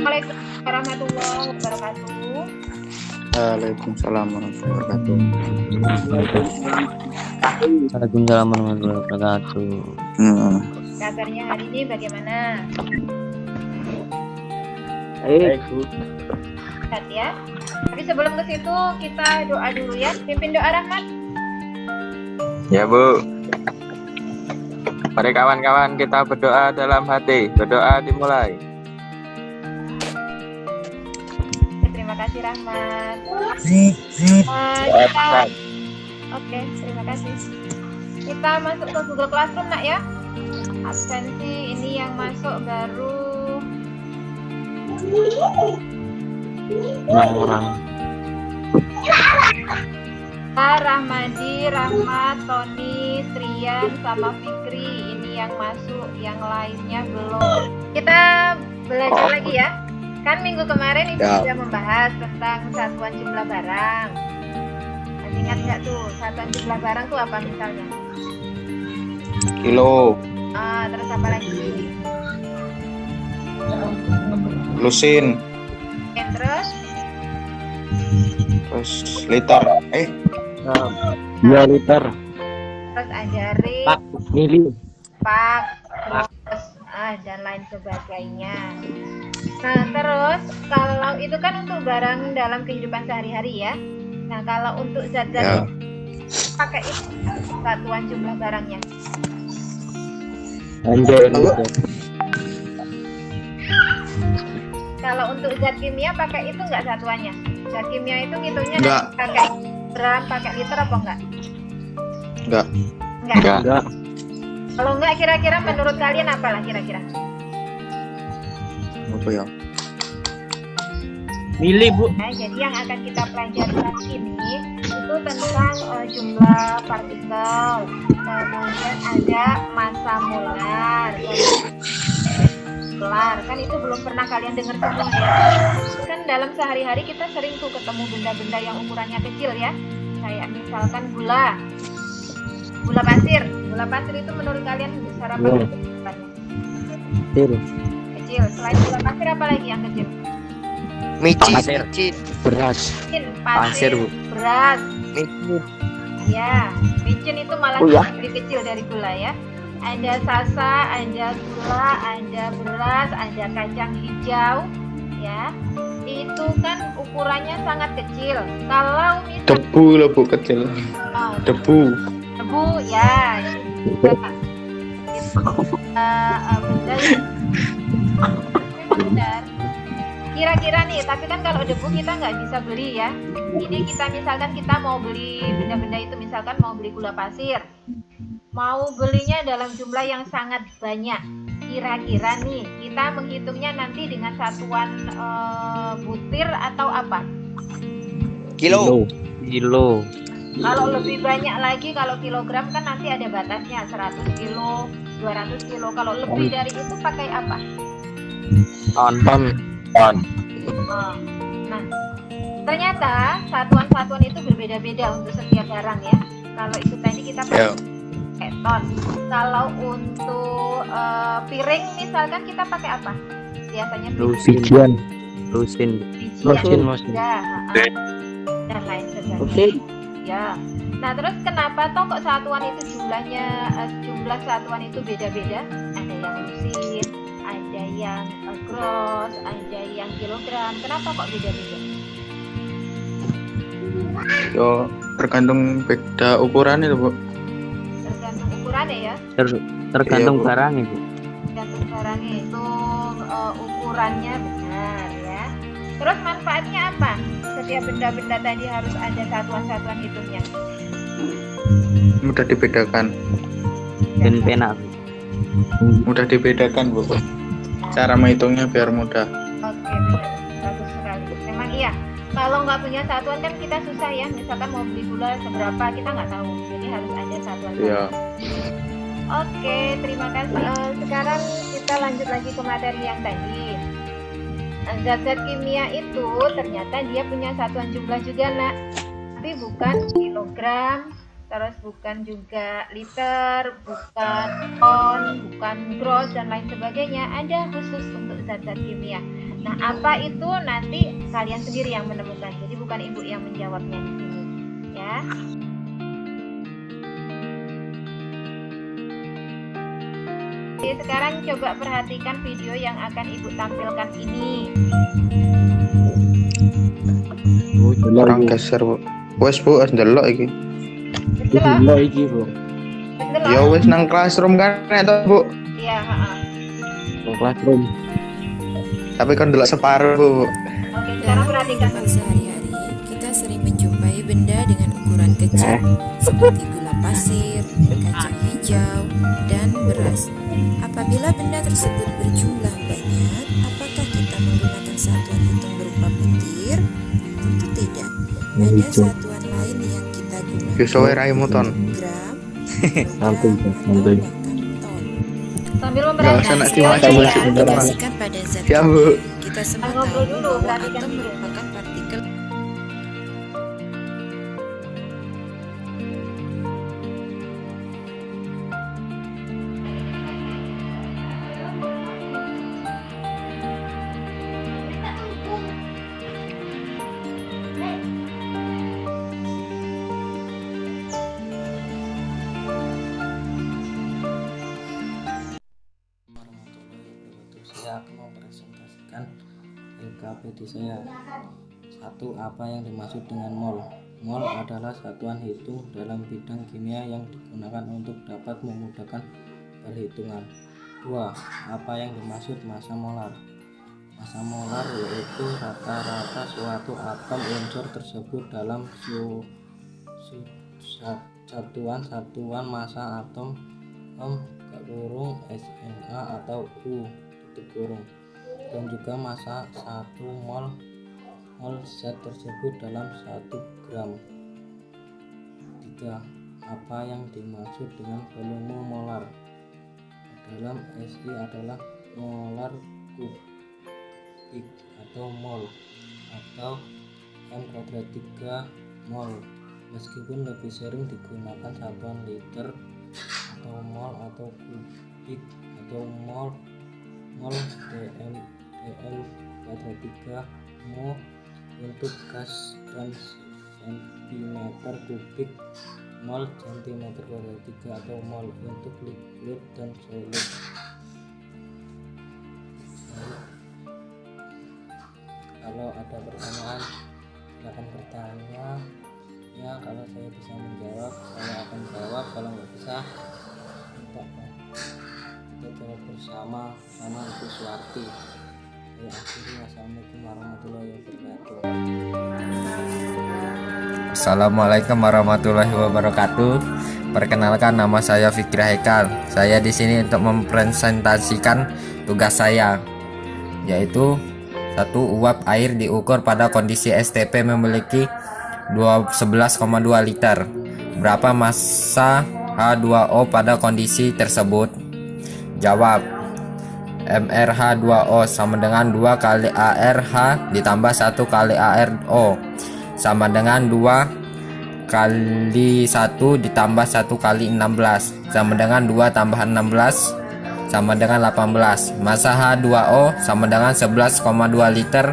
Assalamualaikum warahmatullahi wabarakatuh. Waalaikumsalam warahmatullahi wabarakatuh. Waalaikumsalam warahmatullahi wabarakatuh. Kabarnya hari ini bagaimana? Baik, Bu. Sehat ya. Tapi sebelum ke situ kita doa dulu ya. Pimpin doa Rahmat. Ya, Bu. Mari kawan-kawan kita berdoa dalam hati. Berdoa dimulai. Terima kasih Rahmat. Oke, terima kasih. Kita masuk ke Google Classroom nak ya. Absensi ini yang masuk baru 6 orang. Rahmadi, Rahmat, Tony, Trian, sama Fikri. Ini yang masuk, yang lainnya belum. Kita belajar lagi ya. Kan minggu kemarin Ibu sudah membahas tentang satuan jumlah barang. Masih ingat nggak tuh satuan jumlah barang tuh apa misalnya? Kilo, Terus apa lagi? lusin, Terus liter. Ya, liter. terus ada ring, Pak, mili. pak, terus dan lain sebagainya. Nah terus kalau itu kan untuk barang dalam kehidupan sehari-hari ya. Nah kalau untuk zat-zat pakai itu satuan jumlah barangnya. Anjay, Kalau untuk zat kimia pakai itu enggak satuannya? Zat kimia itu ngitungnya Enggak. pakai gram, pakai liter apa enggak? Enggak. Enggak. Kalau enggak kira-kira menurut kalian apalah kira-kira? Apa ya? mili, Bu. Nah, jadi yang akan kita pelajari kali ini itu tentang jumlah partikel, kemudian ada massa molar, kan itu belum pernah kalian dengar semua ya. Kan dalam sehari-hari kita sering tuh ketemu benda-benda yang ukurannya kecil ya, kayak misalkan gula pasir. Gula pasir itu menurut kalian besar apa kecil? Kecil. Selain gula pasir apa lagi yang kecil? Pasir. Beras. Pasir, Bu. beras. Micin. Ya, micin itu malah lebih kecil dari gula ya. Ada sasa, ada gula, ada beras, ada kacang hijau, ya. Itu kan ukurannya sangat kecil. Kalau misalnya Debu loh, Bu, kecil. Debu. Ya. Benda benar. Kira-kira nih, tapi kan kalau debu kita nggak bisa beli ya. Ini kita misalkan kita mau beli benda-benda itu, misalkan mau beli gula pasir, mau belinya dalam jumlah yang sangat banyak. Kira-kira nih kita menghitungnya nanti dengan satuan butir atau apa? Kilo. Kalau lebih banyak lagi, kalau kilogram kan nanti ada batasnya 100 kilo, 200 kilo. Kalau lebih dari itu pakai apa? Ton. Nah, ternyata satuan-satuan itu berbeda-beda untuk setiap barang ya. Kalau itu tadi kita pakai ton. Kalau untuk piring misalkan kita pakai apa? Biasanya Lusin. bijian. Ya, dan lain sebagainya. Ya. Nah, terus kenapa toh kok satuan itu jumlah satuan itu beda-beda? Ada yang lusin, ada yang gross, ada yang kilogram. Kenapa kok beda-beda? Yo, tergantung beda ukurannya loh, Bu. Tergantung ukurannya ya. Tergantung Iya, Bu. barangnya, Bu. Tergantung barangnya itu ukurannya benar ya. Terus manfaatnya apa? Setiap benda-benda tadi harus ada satuan-satuan hitungnya. Mudah dibedakan. Dan penak. Mudah dibedakan, Bu. Cara menghitungnya biar mudah. Oke, benar. Bagus sekali. Memang iya. Kalau nggak punya satuan kan kita susah ya. Misalkan mau beli gula seberapa kita nggak tahu. Jadi harus ada satuan. Iya. Oke, terima kasih. Sekarang kita lanjut lagi ke materi yang tadi. Zat-zat kimia itu ternyata dia punya satuan jumlah juga nak. Tapi bukan kilogram, terus bukan juga liter, bukan ton, bukan gross dan lain sebagainya. Ada khusus untuk zat-zat kimia. Nah, apa itu nanti kalian sendiri yang menemukan. Jadi bukan ibu yang menjawabnya di sini, ya. Oke, sekarang coba perhatikan video yang akan ibu tampilkan ini. Orang geser, Bu. Wes, Bu, wis ndelok iki. Delok, iki, Bu. delok. Ya wis nang classroom kan to, Bu. Iya, heeh. Classroom. Tapi kan ndelok separuh, Bu. Oke, sekarang perhatikan. Sehari-hari kita sering menjumpai benda dengan ukuran kecil seperti gula pasir, kacang hijau, dan beras. Apabila benda tersebut berjumlah banyak, apakah kita menggunakan satuan hitung berupa butir? Tentu tidak. Ada satuan lain yang kita gunakan. Yo sowe raimu ton. Gram, Santai, atau santai. bahkan ton. Sambil Nggak memperhatikan usah nak videonya dimacam-macam. ya. Aplikasikan pada zat Ya, Bu. kimia. Kita semua Ngobrol tahu dulu, bahwa perhatikan atom dulu. merupakan partikel Saya akan mempresentasikan LKPD saya. 1. Apa yang dimaksud dengan mol? Mol adalah satuan hitung dalam bidang kimia yang digunakan untuk dapat memudahkan perhitungan. 2. Apa yang dimaksud massa molar? Massa molar yaitu rata-rata suatu atom unsur tersebut dalam satuan massa atom kurung SMA atau U tutup kurung, dan juga massa 1 mol zat tersebut dalam 1 gram. 3. Apa yang dimaksud dengan volume molar? Dalam SI adalah molar kubik atau mol, atau M²3 mol, meskipun lebih sering digunakan satuan liter atau mol atau kubik atau mol dm²3 mol untuk gas, dan centimeter kubik mol cm²3 atau mol untuk liquid dan solid. Kalau ada pertanyaan silakan bertanya ya. Kalau saya bisa menjawab saya akan jawab, kalau nggak bisa kita jawab bersama Ibu Suwarti. Ya, akhiri. Wassalamualaikum warahmatullahi wabarakatuh. Assalamualaikum warahmatullahi wabarakatuh. Perkenalkan, nama saya Fikri Haikal. Saya di sini untuk mempresentasikan tugas saya, yaitu 1. Uap air diukur pada kondisi STP memiliki 11,2 liter. Berapa massa H2O pada kondisi tersebut? Jawab. MrH2O sama dengan 2 kali ARH ditambah 1 kali ARO sama dengan 2 kali 1 ditambah 1 kali 16 sama dengan 2 tambah 16 sama dengan 18. Massa H2O sama dengan 11,2 liter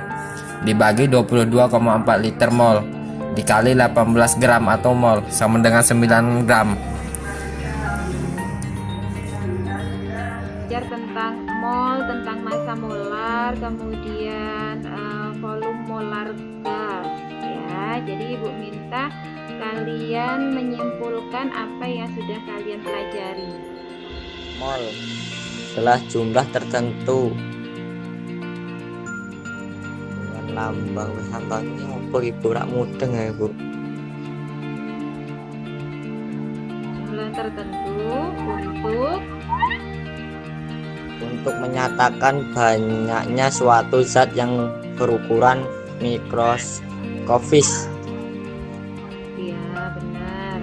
dibagi 22,4 liter mol dikali 18 gram atau mol sama dengan 9 gram. Belajar tentang mol, tentang massa molar, kemudian volume molar gas ya. Jadi Ibu minta kalian menyimpulkan apa yang sudah kalian pelajari. Mol adalah jumlah tertentu dengan lambang lambangnya apa Ibu? Rak mudeng ya Bu. Jumlah tertentu Untuk menyatakan banyaknya suatu zat yang berukuran mikroskopis. ya, benar.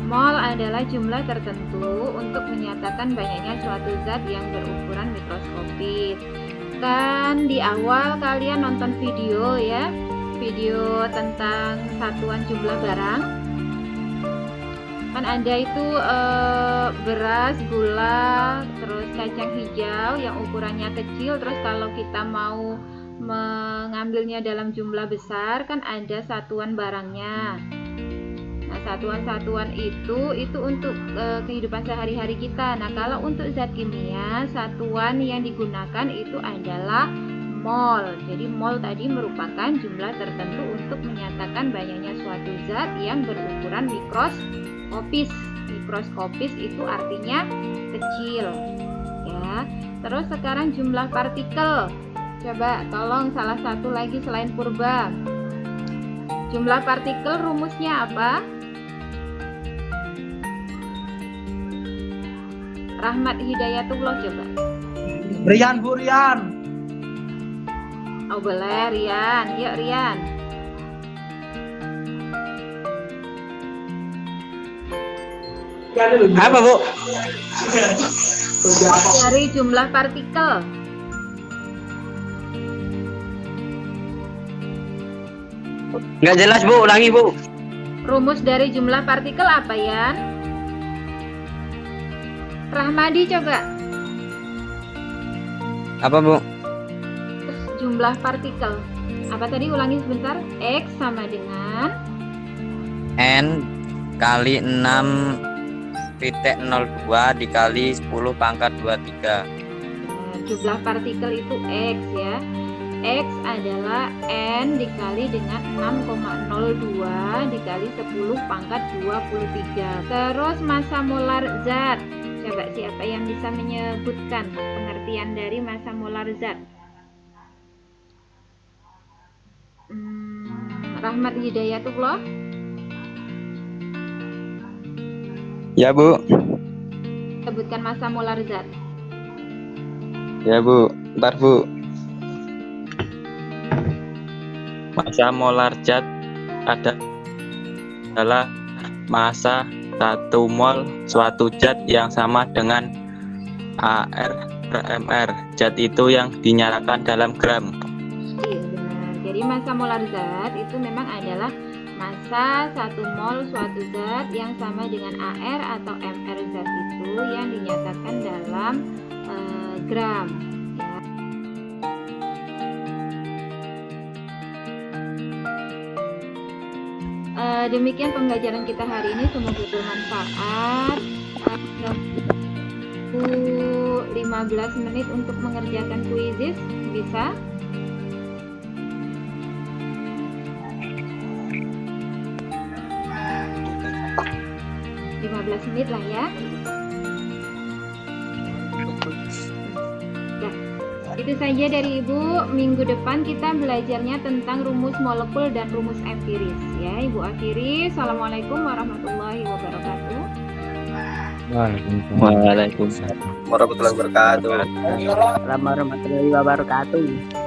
Mol adalah jumlah tertentu untuk menyatakan banyaknya suatu zat yang berukuran mikroskopis. Kan di awal kalian nonton video ya, video tentang satuan jumlah barang. Kan ada itu beras, gula, terus kacang hijau yang ukurannya kecil. Terus kalau kita mau mengambilnya dalam jumlah besar kan ada satuan barangnya. Nah, satuan-satuan itu untuk kehidupan sehari-hari kita. Nah, kalau untuk zat kimia, satuan yang digunakan itu adalah mol. Jadi mol tadi merupakan jumlah tertentu untuk menyatakan banyaknya suatu zat yang berukuran mikroskopis. Mikroskopis itu artinya kecil, ya. Terus sekarang jumlah partikel. Coba tolong salah satu lagi selain Purba. Jumlah partikel rumusnya apa? Rahmat Hidayatullah coba. Rian, Bu Rian. Oh boleh Rian, yuk Rian. Apa, Bu? Dari jumlah partikel. Nggak jelas, Bu. Ulangi, Bu. Rumus dari jumlah partikel apa Yan? Rahmadi coba. Apa, Bu? Jumlah partikel. Apa tadi ulangi sebentar? X sama dengan N kali 6,02 dikali 10 pangkat 23. jumlah partikel itu X ya. X adalah N dikali dengan 6,02 dikali 10 pangkat 23. Terus massa molar zat. Coba siapa yang bisa menyebutkan pengertian dari massa molar zat? Rahmat Hidayatullah. Ya, Bu. Sebutkan massa molar zat. Ya, Bu. Ntar, Bu. Massa molar zat adalah massa 1 mol suatu zat yang sama dengan AR per mR. Zat itu yang dinyatakan dalam gram. Iya benar. Jadi massa molar zat itu memang adalah massa 1 mol suatu zat yang sama dengan AR atau mR zat itu yang dinyatakan dalam gram. Demikian pembelajaran kita hari ini, semoga bermanfaat. 15 menit untuk mengerjakan kuisis, bisa? Menit lah ya. Nah, itu saja dari Ibu. Minggu depan kita belajarnya tentang rumus molekul dan rumus empiris ya. Ibu akhiri. Assalamualaikum warahmatullahi wabarakatuh. Waalaikumsalam warahmatullahi wabarakatuh. Warahmatullahi wabarakatuh.